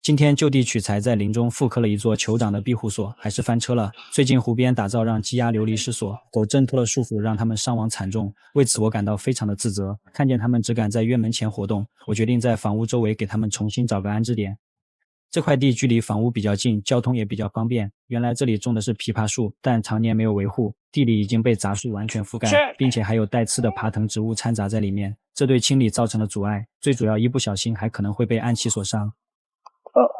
今天就地取材，在林中复刻了一座酋长的庇护所，还是翻车了。最近湖边打造让鸡鸭流离失所，狗挣脱了束缚，让它们伤亡惨重。为此我感到非常的自责。看见它们只敢在院门前活动，我决定在房屋周围给它们重新找个安置点。这块地距离房屋比较近，交通也比较方便。原来这里种的是枇杷树，但常年没有维护，地里已经被杂树完全覆盖，并且还有带刺的爬藤植物掺杂在里面，这对清理造成了阻碍。最主要，一不小心还可能会被暗器所伤。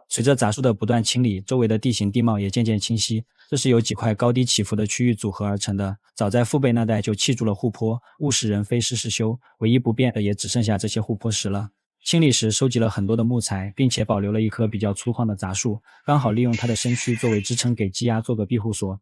随着杂树的不断清理，周围的地形地貌也渐渐清晰。这是由几块高低起伏的区域组合而成的。早在父辈那代就砌筑了护坡，物是人非事事休，唯一不变的也只剩下这些护坡石了。清理时收集了很多的木材，并且保留了一棵比较粗犷的杂树，刚好利用它的身躯作为支撑，给鸡鸭做个庇护所。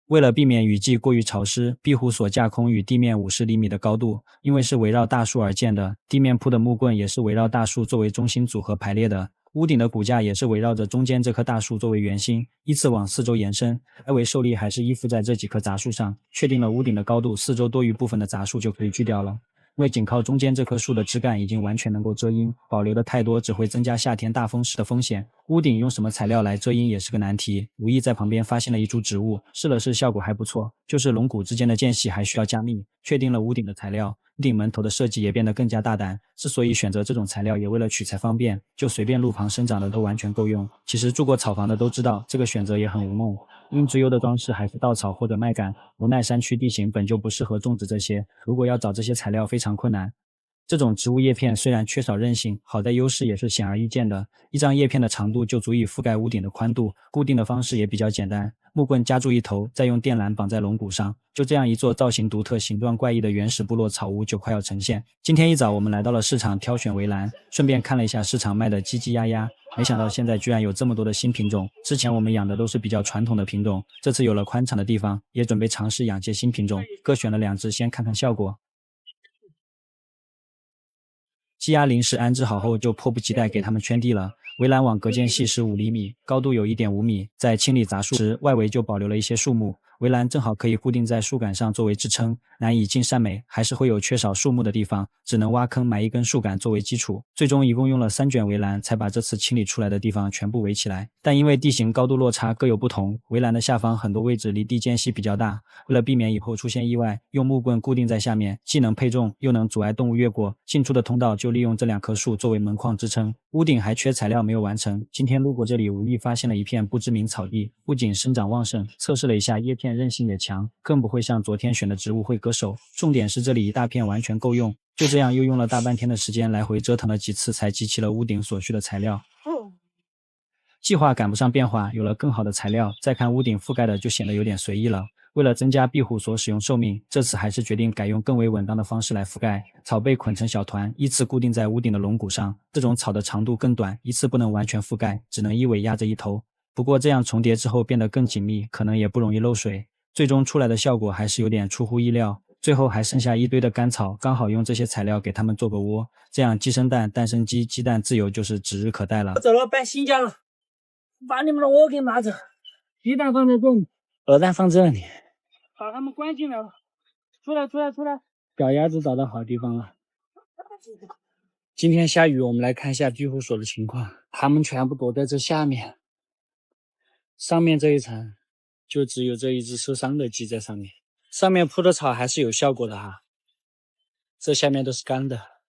为了避免雨季过于潮湿，庇护所架空与地面50厘米的高度，因为是围绕大树而建的，地面铺的木棍也是围绕大树作为中心组合排列的。屋顶的骨架也是围绕着中间这棵大树作为圆心，依次往四周延伸。外围受力还是依附在这几棵杂树上，确定了屋顶的高度，四周多余部分的杂树就可以锯掉了。因为紧靠中间这棵树的枝干已经完全能够遮阴，保留的太多只会增加夏天大风时的风险。屋顶用什么材料来遮阴也是个难题。无意在旁边发现了一株植物，试了试，效果还不错，就是龙骨之间的间隙还需要加密。确定了屋顶的材料，屋顶门头的设计也变得更加大胆。之所以选择这种材料，也为了取材方便，就随便路旁生长的都完全够用。其实住过草房的都知道，这个选择也很无梦。因直优的装饰还是稻草或者麦秆，无奈山区地形本就不适合种植这些，如果要找这些材料非常困难。这种植物叶片虽然缺少韧性，好在优势也是显而易见的。一张叶片的长度就足以覆盖屋顶的宽度，固定的方式也比较简单，木棍夹住一头，再用电缆绑在龙骨上，就这样一座造型独特、形状怪异的原始部落草屋就快要呈现。今天一早，我们来到了市场挑选围栏，顺便看了一下市场卖的鸡鸡鸭鸭。没想到现在居然有这么多的新品种，之前我们养的都是比较传统的品种，这次有了宽敞的地方，也准备尝试养些新品种，各选了2只，先看看效果。鸡鸭临时安置好后，就迫不及待给它们圈地了。围栏网隔间细15厘米，高度有1.5米。在清理杂树时，外围就保留了一些树木，围栏正好可以固定在树杆上作为支撑，难以尽善美，还是会有缺少树木的地方，只能挖坑埋一根树杆作为基础。最终一共用了3卷围栏，才把这次清理出来的地方全部围起来。但因为地形高度落差各有不同，围栏的下方很多位置离地间隙比较大，为了避免以后出现意外，用木棍固定在下面，既能配重，又能阻碍动物越过。进出的通道就利用这2棵树作为门框支撑。屋顶还缺材料没有完成，今天路过这里无意发现了一片不知名草地，不仅生长旺盛，测试了一下叶片韧性也强，更不会像昨天选的植物会割手。重点是这里一大片完全够用。就这样又用了大半天的时间，来回折腾了几次，才集齐了屋顶所需的材料。计划赶不上变化，有了更好的材料，再看屋顶覆盖的就显得有点随意了。为了增加庇护所使用寿命，这次还是决定改用更为稳当的方式来覆盖。草被捆成小团，依次固定在屋顶的龙骨上。这种草的长度更短，一次不能完全覆盖，只能一尾压着一头。不过这样重叠之后变得更紧密，可能也不容易漏水。最终出来的效果还是有点出乎意料。最后还剩下一堆的干草，刚好用这些材料给它们做个窝，这样鸡生蛋，蛋生鸡，鸡蛋自由就是指日可待了。我走了，搬新家了，把你们的窝给拿走，鸡蛋放在这里，鹅蛋放这里，把它们关进来了。出来，出来，出来！小鸭子找到好地方了。今天下雨，我们来看一下庇护所的情况。它们全部躲在这下面，上面这一层就只有这一只受伤的鸡在上面。上面铺的草还是有效果的哈，这下面都是干的。